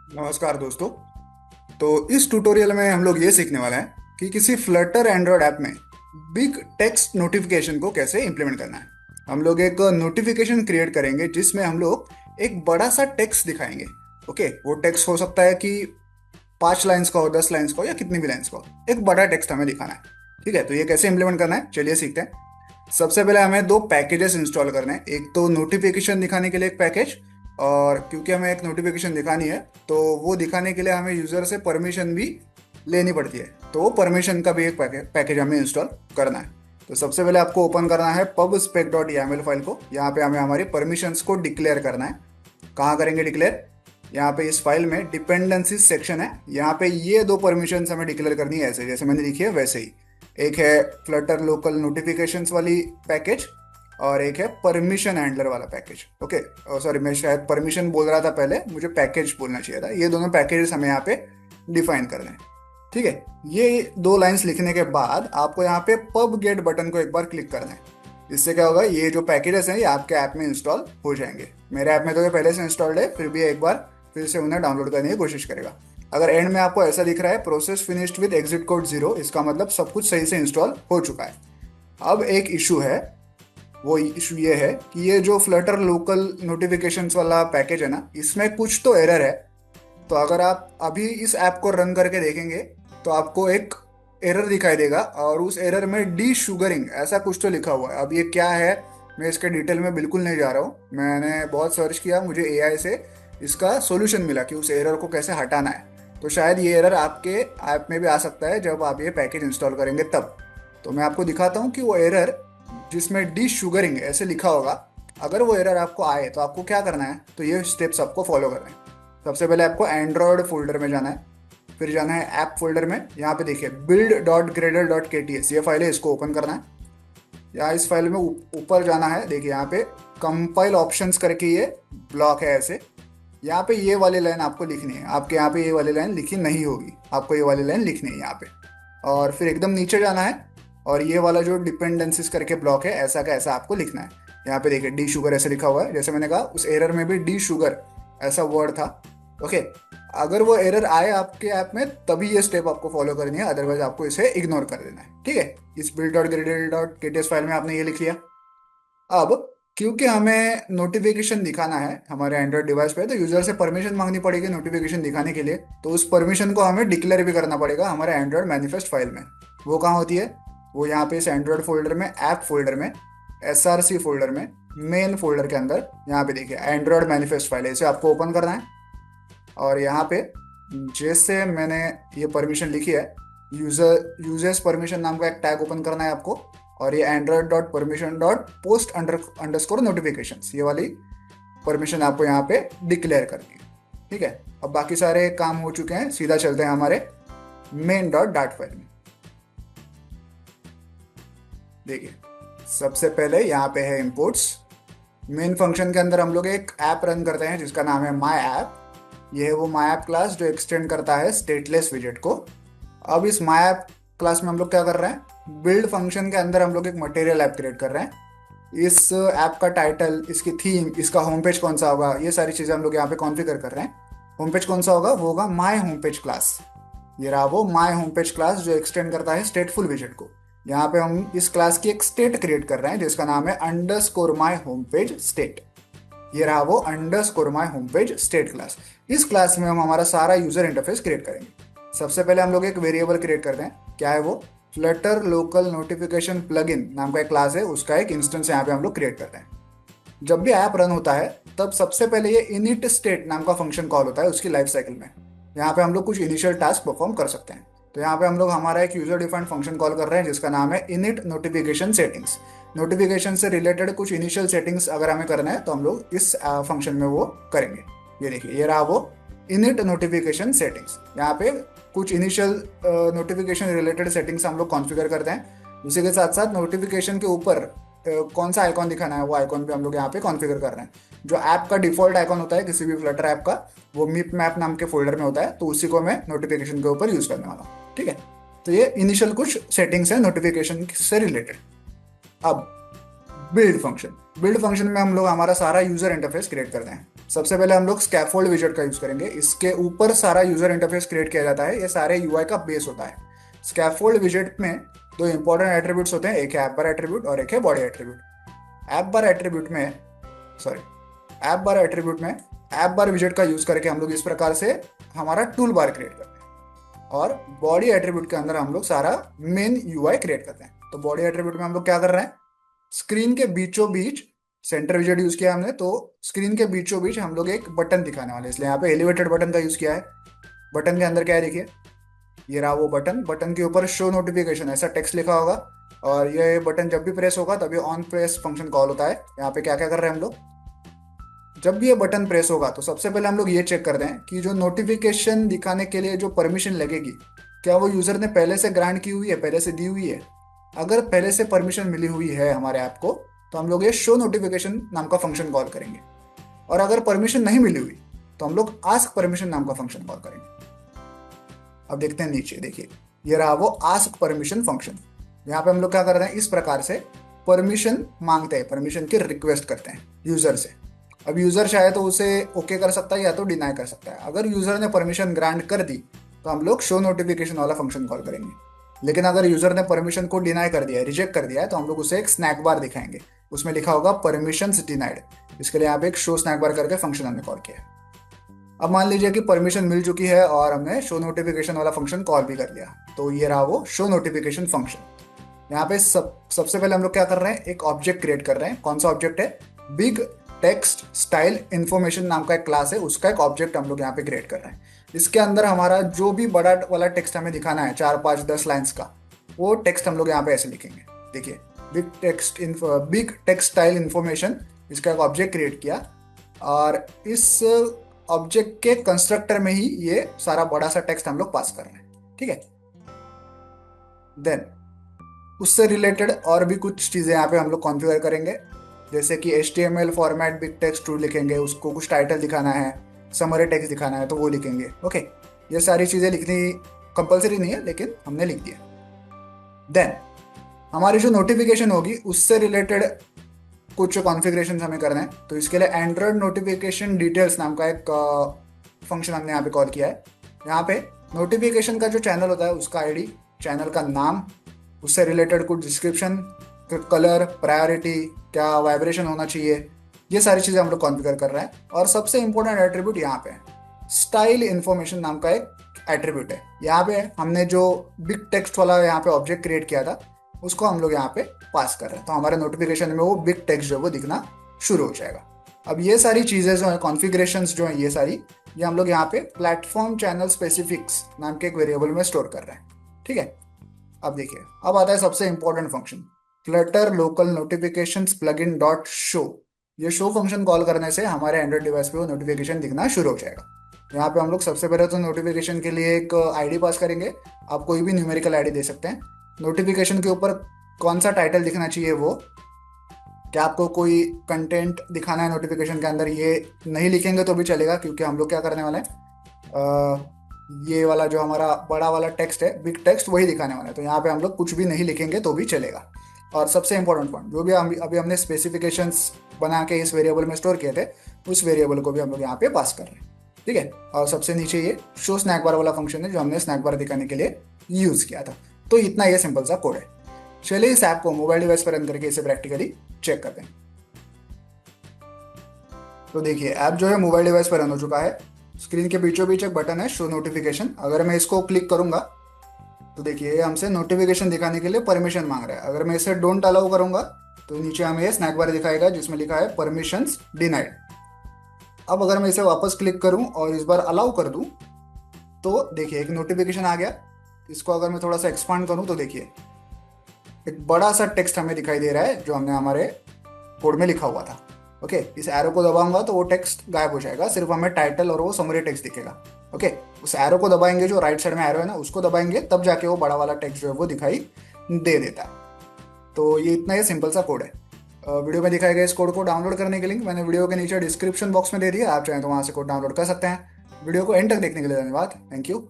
नमस्कार दोस्तों। तो इस ट्यूटोरियल में हम लोग ये सीखने वाले हैं कि किसी फ्लटर एंड्रॉयड ऐप में बिग टेक्स्ट नोटिफिकेशन को कैसे इंप्लीमेंट करना है। हम लोग एक नोटिफिकेशन क्रिएट करेंगे जिसमें हम लोग एक बड़ा सा टेक्स्ट दिखाएंगे। ओके, वो टेक्स्ट हो सकता है कि 5 लाइन्स का हो, 10 लाइन्स का हो, या कितनी भी लाइन्स का हो। एक बड़ा टेक्स्ट हमें दिखाना है। ठीक है, तो ये कैसे इंप्लीमेंट करना है चलिए सीखते हैं। सबसे पहले हमें दो पैकेजेस इंस्टॉल करने हैं। एक तो नोटिफिकेशन दिखाने के लिए एक पैकेज, और क्योंकि हमें एक नोटिफिकेशन दिखानी है तो वो दिखाने के लिए हमें यूजर से परमिशन भी लेनी पड़ती है। तो वो परमिशन का भी एक पैकेज हमें इंस्टॉल करना है। तो सबसे पहले आपको ओपन करना है pubspec.yaml फाइल को। यहाँ पे हमें हमारी परमिशंस को डिक्लेयर करना है। कहाँ करेंगे डिक्लेयर? यहाँ पे इस फाइल में डिपेंडेंसीज सेक्शन है। यहाँ पे ये दो परमिशंस हमें डिक्लेयर करनी है, ऐसे जैसे मैंने लिखी है वैसे ही। एक है फ्लटर लोकल नोटिफिकेशंस वाली पैकेज, और एक है परमिशन हैंडलर वाला पैकेज। ओके, सॉरी, मैं शायद परमिशन बोल रहा था पहले, मुझे पैकेज बोलना चाहिए था। ये दोनों पैकेजेस हमें यहाँ पे डिफाइन करने हैं। ठीक है, ये दो लाइंस लिखने के बाद आपको यहाँ पे पब गेट बटन को एक बार क्लिक करना है। इससे क्या होगा, ये जो पैकेजेस हैं ये आपके ऐप में इंस्टॉल हो जाएंगे। मेरे ऐप में तो ये पहले से इंस्टॉल्ड है, फिर भी एक बार फिर से उन्हें डाउनलोड करने की कोशिश करेगा। अगर एंड में आपको ऐसा दिख रहा है process finished with exit code 0, इसका मतलब सब कुछ सही से इंस्टॉल हो चुका है। अब एक इशू है, वो इशू ये है कि ये जो फ्लटर लोकल नोटिफिकेशंस वाला पैकेज है ना, इसमें कुछ तो एरर है। तो अगर आप अभी इस ऐप को रन करके देखेंगे तो आपको एक एरर दिखाई देगा, और उस एरर में डी शुगरिंग ऐसा कुछ तो लिखा हुआ है। अब ये क्या है, मैं इसके डिटेल में बिल्कुल नहीं जा रहा हूँ। मैंने बहुत सर्च किया, मुझे एआई से इसका सॉल्यूशन मिला कि उस एरर को कैसे हटाना है। तो शायद ये एरर आपके ऐप में भी आ सकता है जब आप ये पैकेज इंस्टॉल करेंगे तब। तो मैं आपको दिखाता हूँ कि वो एरर जिसमें डी शुगरिंग ऐसे लिखा होगा, अगर वो एरर आपको आए तो आपको क्या करना है। तो ये स्टेप्स आपको फॉलो करने हैं। सबसे पहले आपको एंड्रॉयड फोल्डर में जाना है, फिर जाना है ऐप फोल्डर में। यहाँ पे देखिए build.gradle.kts ये फाइल है, इसको ओपन करना है। या इस फाइल में ऊपर जाना है, देखिए यहाँ पे कंपाइल ऑप्शंस करके ये ब्लॉक है ऐसे। यहाँ पे ये वाली लाइन आपको लिखनी है। आपके यहाँ पे ये वाली लाइन लिखी नहीं होगी, आपको ये वाली लाइन लिखनी है यहाँ पे। और फिर एकदम नीचे जाना है, और ये वाला जो डिपेंडेंसीज करके ब्लॉक है ऐसा का ऐसा आपको लिखना है। यहाँ पे देखिए डी शुगर ऐसे लिखा हुआ है, जैसे मैंने कहा उस एरर में भी डी शुगर ऐसा वर्ड था। ओके, अगर वो एरर आए आपके ऐप में तभी ये स्टेप आपको फॉलो करनी है, अदरवाइज आपको इसे इग्नोर कर देना है। ठीक है, इस build.gradle.kts फाइल में आपने ये लिख लिया। अब क्योंकि हमें नोटिफिकेशन दिखाना है हमारे एंड्रॉइड डिवाइस पे, तो यूजर से परमिशन मांगनी पड़ेगी नोटिफिकेशन दिखाने के लिए। तो उस परमिशन को हमें डिक्लेयर भी करना पड़ेगा हमारे एंड्रॉइड मैनिफेस्ट फाइल में। वो कहाँ होती है? वो यहाँ पे इस एंड्रॉइड फोल्डर में, ऐप फोल्डर में, एसआरसी फोल्डर में, मेन फोल्डर के अंदर यहाँ पे देखिए एंड्रॉइड मैनिफेस्ट फाइल है, इसे आपको ओपन करना है। और यहाँ पे जैसे मैंने ये परमिशन लिखी है, यूजर्स परमिशन नाम का एक टैग ओपन करना है आपको। और ये Android dot permission dot post underscore notification, ये वाली परमिशन आपको यहाँ पे डिक्लेयर करनी है। ठीक है, अब बाकी सारे काम हो चुके हैं, सीधा चलते हैं हमारे मेन डॉट डाट फाइल में। देखिए सबसे पहले यहाँ पे है इंपोर्ट्स। मेन फंक्शन के अंदर हम लोग एक ऐप रन करते हैं जिसका नाम है माई ऐप। ये है वो माई ऐप क्लास जो एक्सटेंड करता है स्टेटलेस विजेट को। अब इस माई ऐप क्लास में हम लोग क्या कर रहे हैं, बिल्ड फंक्शन के अंदर हम लोग एक मटेरियल ऐप क्रिएट कर रहे हैं। इस ऐप का टाइटल, इसकी थीम, इसका होम पेज कौन सा होगा, ये सारी चीज़ें हम लोग यहाँ पे कॉन्फ़िगर कर रहे हैं। होम पेज कौन सा होगा, वो होगा माई होम पेज क्लास। ये रहा वो माई होम पेज क्लास जो एक्सटेंड करता है स्टेटफुल विजेट को। यहाँ पे हम इस क्लास की एक स्टेट क्रिएट कर रहे हैं जिसका नाम है underscore my home page state. ये रहा वो underscore my home page state class. इस क्लास में हम हमारा सारा यूजर इंटरफेस क्रिएट करेंगे। सबसे पहले हम लोग एक वेरिएबल क्रिएट करते हैं, क्या है वो, फ्लटर लोकल नोटिफिकेशन प्लगइन नाम का एक क्लास है, उसका एक इंस्टेंस यहाँ पे हम लोग क्रिएट करते हैं। जब भी ऐप रन होता है तब सबसे पहले ये इनिट स्टेट नाम का फंक्शन कॉल होता है उसकी लाइफ साइकिल में। यहाँ पे हम लोग कुछ इनिशियल टास्क परफॉर्म कर सकते हैं। तो यहाँ पे हम लोग हमारा एक यूजर डिफाइंड फंक्शन कॉल कर रहे हैं जिसका नाम है इनिट नोटिफिकेशन सेटिंग्स। नोटिफिकेशन से रिलेटेड कुछ इनिशियल सेटिंग्स अगर हमें करना है तो हम लोग इस फंक्शन में वो करेंगे। ये देखिए ये रहा वो इनिट नोटिफिकेशन सेटिंग्स। यहाँ पे कुछ इनिशियल नोटिफिकेशन रिलेटेड सेटिंग्स हम लोग कॉन्फ़िगर करते हैं। उसी के साथ साथ नोटिफिकेशन के ऊपर कौन सा आइकॉन दिखाना है वो आइकॉन भी हम लोग यहाँ पे कॉन्फ़िगर कर रहे हैं। जो ऐप का डिफॉल्ट आइकॉन होता है किसी भी फ्लटर ऐप का, वो मिप मैप नाम के फोल्डर में होता है, तो उसी को मैं नोटिफिकेशन के ऊपर यूज करने वाला हूँ। ठीक है, तो ये इनिशियल कुछ सेटिंग्स है नोटिफिकेशन से रिलेटेड। अब बिल्ड फंक्शन में हम लोग हमारा सारा यूजर इंटरफेस क्रिएट करते हैं। सबसे पहले हम लोग स्कैफोल्ड विजेट का यूज करेंगे। इसके ऊपर सारा यूजर इंटरफेस क्रिएट किया जाता है, ये सारे यूआई का बेस होता है। स्कैफोल्ड विजेट में दो इंपॉर्टेंट एट्रीब्यूट्स होते हैं, एक है ऐप बार एट्रीब्यूट और एक है बॉडी एट्रीब्यूट। ऐप बार एट्रीब्यूट में सॉरी ऐप बार एट्रीब्यूट में ऐप बार विजेट का यूज करके हम लोग इस प्रकार से हमारा टूल बार क्रिएट करते हैं, और बॉडी एट्रीब्यूट के अंदर हम लोग सारा मेन यूआई क्रिएट करते हैं। तो बॉडी एट्रीब्यूट में हम लोग क्या कर रहे हैं, स्क्रीन के बीचों बीच सेंटर विजेट यूज किया हमने, तो स्क्रीन के बीचों बीच हम लोग एक बटन दिखाने वाले हैं, इसलिए यहाँ पे एलिवेटेड बटन का यूज किया है। बटन के अंदर क्या है देखिए, ये रहा वो बटन। बटन के ऊपर शो नोटिफिकेशन ऐसा टेक्स्ट लिखा होगा, और ये बटन जब भी प्रेस होगा तभी ऑन प्रेस फंक्शन कॉल होता है। यहाँ पे क्या क्या कर रहे हैं हम लोग, जब भी ये बटन प्रेस होगा तो सबसे पहले हम लोग ये चेक करते हैं कि जो नोटिफिकेशन दिखाने के लिए जो परमिशन लगेगी, क्या वो यूजर ने पहले से ग्रांट की हुई है, पहले से दी हुई है। अगर पहले से परमिशन मिली हुई है हमारे ऐप को, तो हम लोग ये शो नोटिफिकेशन नाम का फंक्शन कॉल करेंगे। और अगर परमिशन नहीं मिली हुई तो हम लोग आस्क परमिशन नाम का फंक्शन कॉल करेंगे। अब देखते हैं नीचे, देखिए ये रहा वो आस्क परमिशन फंक्शन। यहाँ पे हम लोग क्या कर रहे हैं, इस प्रकार से परमिशन मांगते हैं, परमिशन की रिक्वेस्ट करते हैं यूजर से। अब यूजर चाहे तो उसे ओके कर सकता है या तो डिनाई कर सकता है। अगर यूजर ने परमिशन ग्रांट कर दी तो हम लोग शो नोटिफिकेशन वाला फंक्शन कॉल करेंगे। लेकिन अगर यूजर ने परमिशन को डिनाई कर दिया है, रिजेक्ट कर दिया है, तो हम लोग उसे एक स्नैक बार दिखाएंगे, उसमें लिखा होगा परमिशन डिनाइड। इसके लिए यहाँ पे एक शो स्नैक बार करके फंक्शन हमने कॉल किया। अब मान लीजिए कि परमिशन मिल चुकी है और हमने शो नोटिफिकेशन वाला फंक्शन कॉल भी कर लिया, तो ये रहा वो शो नोटिफिकेशन फंक्शन। यहाँ पे सबसे पहले हम लोग क्या कर रहे हैं, एक ऑब्जेक्ट क्रिएट कर रहे हैं। कौन सा ऑब्जेक्ट है, बिग टेक्स्ट स्टाइल इन्फॉर्मेशन नाम का एक क्लास है, उसका एक ऑब्जेक्ट हम लोग यहाँ पे क्रिएट कर रहे हैं। इसके अंदर हमारा जो भी बड़ा वाला टेक्स्ट हमें दिखाना है, 4 5 10 लाइंस का, वो टेक्स्ट हम लोग यहाँ पे ऐसे लिखेंगे। देखिए बिग टेक्स्ट स्टाइल इन्फॉर्मेशन, इसका एक ऑब्जेक्ट क्रिएट किया, और इस ऑब्जेक्ट के कंस्ट्रक्टर में ही ये सारा बड़ा सा टेक्स्ट हम लोग पास कर रहे हैं। ठीक है, देन उससे रिलेटेड और भी कुछ चीज़ें यहाँ पे हम लोग कॉन्फ़िगर करेंगे, जैसे कि HTML format big text to लिखेंगे, उसको कुछ टाइटल दिखाना है, समरी टेक्स्ट दिखाना है तो वो लिखेंगे। ओके, ये सारी चीज़ें लिखनी कंपलसरी नहीं है, लेकिन हमने लिख दिया। देन हमारी जो नोटिफिकेशन होगी उससे रिलेटेड कुछ कॉन्फ़िगरेशन हमें करना है, तो इसके लिए एंड्रॉयड नोटिफिकेशन डिटेल्स नाम का एक फंक्शन हमने यहाँ पे कॉल किया है। यहाँ पे नोटिफिकेशन का जो चैनल होता है उसका आईडी, चैनल का नाम, उससे रिलेटेड कुछ डिस्क्रिप्शन, कलर, प्रायोरिटी, क्या वाइब्रेशन होना चाहिए, ये सारी चीज़ें हम लोग कॉन्फ़िगर कर रहे हैं। और सबसे इंपॉर्टेंट एट्रीब्यूट यहाँ पे स्टाइल इन्फॉर्मेशन नाम का एक एट्रीब्यूट है। यहाँ पे हमने जो बिग टेक्स्ट वाला यहाँ पे ऑब्जेक्ट क्रिएट किया था, उसको हम लोग यहाँ पे पास कर रहे हैं, तो हमारे नोटिफिकेशन में वो बिग टेक्स्ट जो है वो दिखना शुरू हो जाएगा। अब ये सारी चीज़ें जो है, कॉन्फ़िगरेशंस जो हैं, ये हम लोग यहाँ पे प्लेटफॉर्म चैनल स्पेसिफिक्स नाम के एक वेरिएबल में स्टोर कर रहे हैं। ठीक है, अब देखिए, अब आता है सबसे important function, Flutter local notifications plugin dot show. ये शो फंक्शन कॉल करने से हमारे एंड्रॉइड डिवाइस पे वो नोटिफिकेशन दिखना शुरू हो जाएगा। यहाँ पे हम लोग सबसे पहले तो नोटिफिकेशन के लिए एक आईडी पास करेंगे। आप कोई भी न्यूमेरिकल आईडी दे सकते हैं। नोटिफिकेशन के ऊपर कौन सा टाइटल दिखना चाहिए, वो क्या आपको कोई कंटेंट दिखाना है नोटिफिकेशन के अंदर, ये नहीं लिखेंगे तो भी चलेगा, क्योंकि हम लोग क्या करने वाले हैं, ये वाला जो हमारा बड़ा वाला टेक्स्ट है, बिग टेक्स्ट, वही दिखाने वाला है। तो यहाँ पे हम लोग कुछ भी नहीं लिखेंगे तो भी चलेगा। और सबसे इंपॉर्टेंट पॉइंट, जो भी अभी हमने स्पेसिफिकेशंस बना के इस वेरिएबल में स्टोर किए थे, उस वेरिएबल को भी हम लोग यहाँ पे पास कर रहे हैं। ठीक है, और सबसे नीचे ये शो स्नैक बार वाला फंक्शन है जो हमने स्नैक बार दिखाने के लिए यूज किया था। तो इतना ये सिंपल सा कोड है। चलिए इस ऐप को मोबाइल डिवाइस पर रन करके इसे प्रैक्टिकली चेक करते हैं। तो देखिए, ऐप जो है मोबाइल डिवाइस पर रन हो चुका है। स्क्रीन के बीचों बीच एक बटन है शो नोटिफिकेशन। अगर मैं इसको क्लिक करूंगा तो देखिए ये हमसे नोटिफिकेशन दिखाने के लिए परमिशन मांग रहा है। अगर मैं इसे डोंट अलाउ करूंगा तो नीचे हमें ये स्नैक बार दिखाएगा जिसमें लिखा है परमिशंस डिनाइड। अब अगर मैं इसे वापस क्लिक करूं और इस बार अलाउ कर दूं तो देखिए एक नोटिफिकेशन आ गया। इसको अगर मैं थोड़ा सा एक्सपांड करूं तो देखिए एक बड़ा सा टेक्स्ट हमें दिखाई दे रहा है जो हमने हमारे कोड में लिखा हुआ था। ओके, इस एरो को दबाऊंगा तो वो टेक्स्ट गायब हो जाएगा, सिर्फ हमें टाइटल और वो समरी टेक्स्ट दिखेगा। ओके, उस एरो को दबाएंगे, जो राइट साइड में एरो है ना, उसको दबाएंगे, तब जाके वो बड़ा वाला टेक्स्ट जो है वो दिखाई दे देता है। तो ये इतना ही सिंपल सा कोड है। वीडियो में दिखाए गए इस कोड को डाउनलोड करने के लिंक मैंने वीडियो के नीचे डिस्क्रिप्शन बॉक्स में दे दिया। आप चाहें तो वहाँ से कोड डाउनलोड कर सकते हैं। वीडियो को एंड तक देखने के लिए धन्यवाद। Thank you.